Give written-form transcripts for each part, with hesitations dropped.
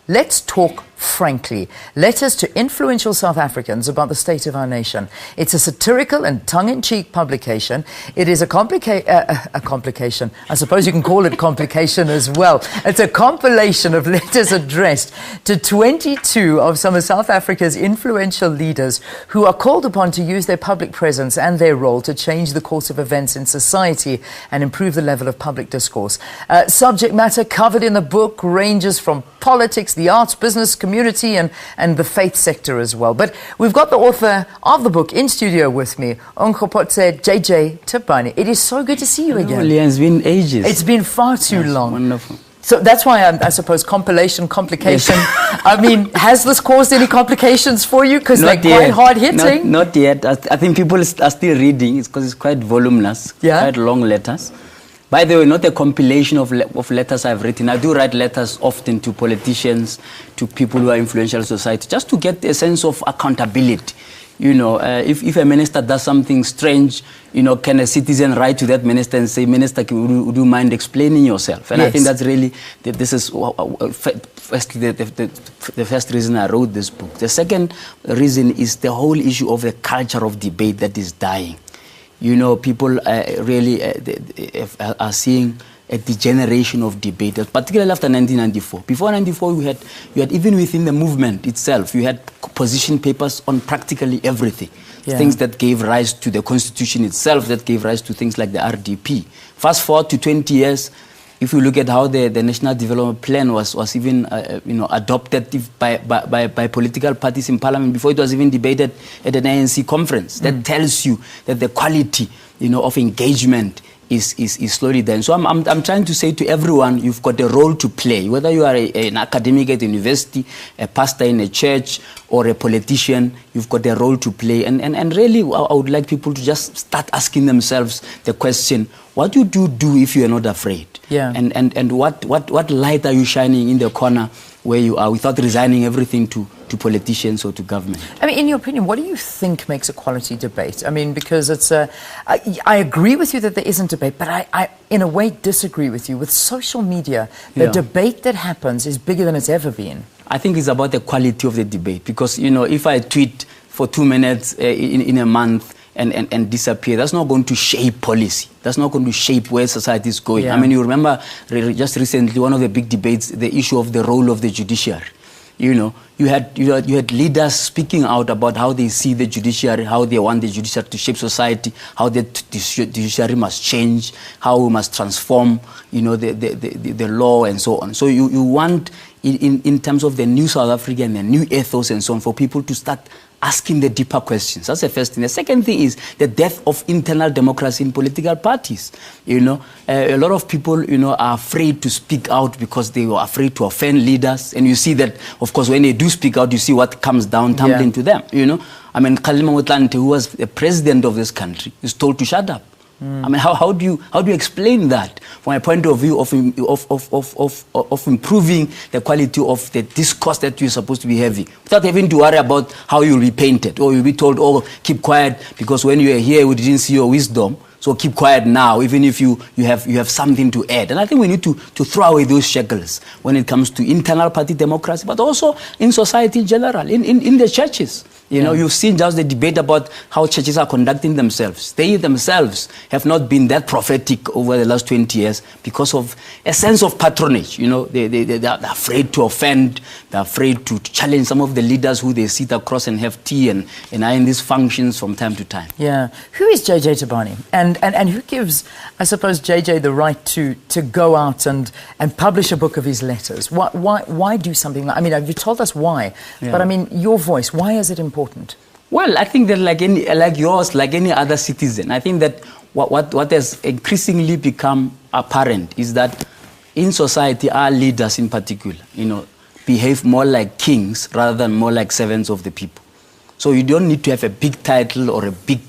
Let's talk frankly. Letters to influential South Africans about the state of our nation. It's a satirical and tongue-in-cheek publication. It is a complication. I suppose you can call it complication as well. It's a compilation of letters addressed to 22 of some of South Africa's influential leaders who are called upon to use their public presence and their role to change the course of events in society and improve the level of public discourse. Subject matter covered in the book ranges from politics, the arts, business, community and the faith sector as well. But we've got the author of the book in studio with me, Nkgopotse JJ Thabane. It is so good to see you again. It's been ages. It's been far too long. Wonderful. So that's why I suppose complication. Yes. I mean, has this caused any complications for you? Because they're quite hard-hitting. Not yet. I think people are still reading. It's because it's quite voluminous, quite long letters. By the way, not a compilation of letters I've written. I do write letters often to politicians, to people who are influential in society, just to get a sense of accountability. You know, if a minister does something strange, you know, can a citizen write to that minister and say, Minister, would you mind explaining yourself? And I think that's really, this is firstly the first reason I wrote this book. The second reason is the whole issue of the culture of debate that is dying. You know, people really are seeing a degeneration of debate, particularly after 1994. Before 1994, you had even within the movement itself, you had position papers on practically everything. Things that gave rise to the constitution itself, that gave rise to things like the RDP. Fast forward to 20 years, if you look at how the National Development Plan was even adopted by political parties in parliament before it was even debated at an ANC conference, that tells you that the quality, you know, of engagement is slowly down. So I'm trying to say to everyone, you've got a role to play, whether you are an academic at a university, a pastor in a church, or a politician, you've got a role to play. And really, I would like people to just start asking themselves the question, what do you do if you are not afraid? And what light are you shining in the corner where you are without resigning everything to politicians or to government? I mean, in your opinion, what do you think makes a quality debate? I mean, because it's I agree with you that there isn't debate, but I in a way disagree with you. With social media, the debate that happens is bigger than it's ever been. I think it's about the quality of the debate, because, you know, if I tweet for 2 minutes in a month and disappear, that's not going to shape policy. That's not going to shape where society is going. I mean, you remember just recently one of the big debates, the issue of the role of the judiciary. You know, you had leaders speaking out about how they see the judiciary, how they want the judiciary to shape society, how the judiciary must change, how we must transform, you know, the law and so on. So you want, in terms of the new South Africa and the new ethos and so on, for people to start asking the deeper questions. That's the first thing. The second thing is the death of internal democracy in political parties. You know, a lot of people, you know, are afraid to speak out because they were afraid to offend leaders. And you see that, of course, when they do speak out, you see what comes down tumbling to them. You know, I mean, Kgalema Motlanthe, who was the president of this country, is told to shut up. I mean, how do you explain that from a point of view of improving the quality of the discourse that you're supposed to be having, without having to worry about how you'll be painted, or you'll be told, oh, keep quiet because when you were here we didn't see your wisdom, so keep quiet now, even if you have something to add. And I think we need to throw away those shackles when it comes to internal party democracy, but also in society in general, in the churches. You know, you've seen just the debate about how churches are conducting themselves. They themselves have not been that prophetic over the last 20 years because of a sense of patronage. You know, they're afraid to offend. They're afraid to challenge some of the leaders who they sit across and have tea and are in these functions from time to time. Yeah. Who is JJ Thabane? And who gives, I suppose, JJ the right to go out and publish a book of his letters? Why do something like, I mean, you told us why, but I mean, your voice, why is it important? Well, I think that like any other citizen, I think that what has increasingly become apparent is that in society, our leaders in particular, you know, behave more like kings rather than more like servants of the people. So you don't need to have a big title or a big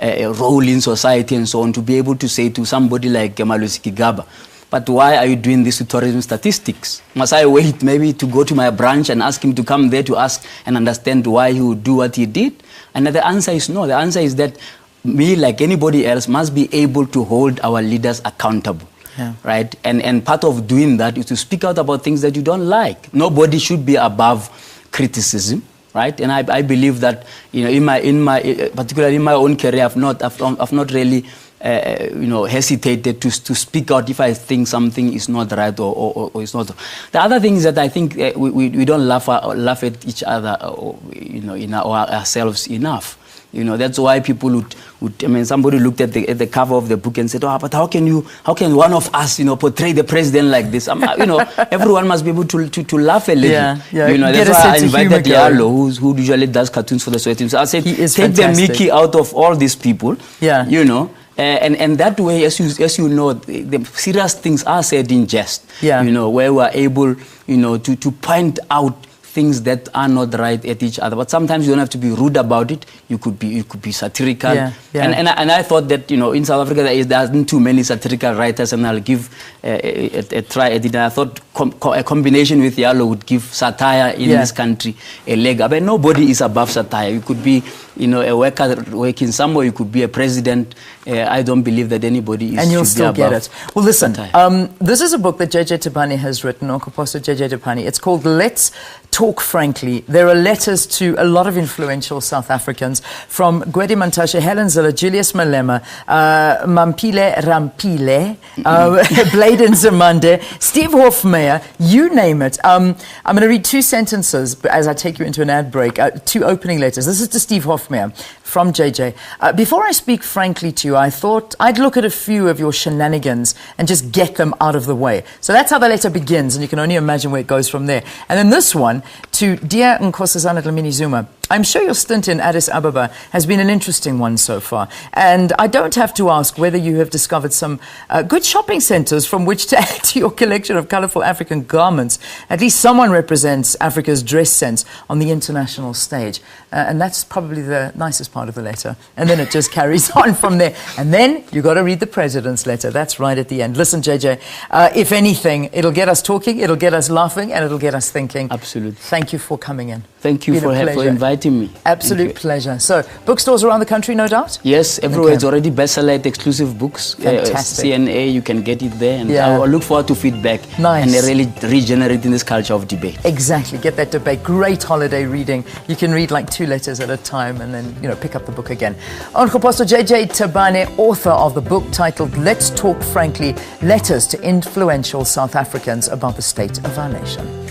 role in society and so on to be able to say to somebody like Malusi Gigaba, but why are you doing this with tourism statistics? Must I wait maybe to go to my branch and ask him to come there to ask and understand why he would do what he did? And the answer is no. The answer is that me, like anybody else, must be able to hold our leaders accountable. right? And part of doing that is to speak out about things that you don't like. Nobody should be above criticism, right? And I believe that, you know, particularly in my own career, I've not really hesitated to speak out if I think something is not right or is not. The other thing is that I think we don't laugh at each other, ourselves enough. You know, that's why people would I mean, somebody looked at the cover of the book and said, "Oh, but how can one of us, you know, portray the president like this?" You know, everyone must be able to laugh a little. Yeah. You know, that's why I invited Yalo, who usually does cartoons for the Sowetan. So I said, take the Mickey out of all these people. Yeah. You know. And that way, as you know, the serious things are said in jest. Yeah. You know, where we're able, you know, to point out things that are not right at each other. But sometimes you don't have to be rude about it. You could be satirical. Yeah. And I thought that, you know, in South Africa there aren't too many satirical writers, and I'll give a try at it. And I thought a combination with Yalo would give satire in this country a leg up. And nobody is above satire. You could be, you know, a worker working somewhere. You could be a president. I don't believe that anybody is. And you'll still get it. Well, listen, this is a book that JJ Thabane has written, Nonkoposto JJ Thabane. It's called Let's Talk Frankly. There are letters to a lot of influential South Africans, from Gwede Mantashe, Helen Zille, Julius Malema, Mampile Rampile, Bladen Zamande, Steve Hofmeyer, you name it. I'm going to read two sentences as I take you into an ad break, two opening letters. This is to Steve Hofmeyer from JJ. Before I speak frankly to you, I thought I'd look at a few of your shenanigans and just get them out of the way. So that's how the letter begins, and you can only imagine where it goes from there. And then this one to Dear Nkosazana Dlamini Zuma. I'm sure your stint in Addis Ababa has been an interesting one so far. And I don't have to ask whether you have discovered some good shopping centers from which to add to your collection of colorful African garments. At least someone represents Africa's dress sense on the international stage. And that's probably the nicest part of the letter. And then it just carries on from there. And then you got to read the president's letter. That's right at the end. Listen, JJ, if anything, it'll get us talking, it'll get us laughing, and it'll get us thinking. Absolutely. Thank you for coming in. Thank you for inviting me. Absolute pleasure. So, bookstores around the country, no doubt? Yes, everywhere. It's already bestseller at Exclusive Books. Fantastic. CNA, you can get it there. And I look forward to feedback. Nice. And really regenerating this culture of debate. Exactly. Get that debate. Great holiday reading. You can read like 2 letters at a time and then, you know, pick up the book again. Nonkoposto JJ Thabane, author of the book titled Let's Talk Frankly, Letters to Influential South Africans About the State of Our Nation.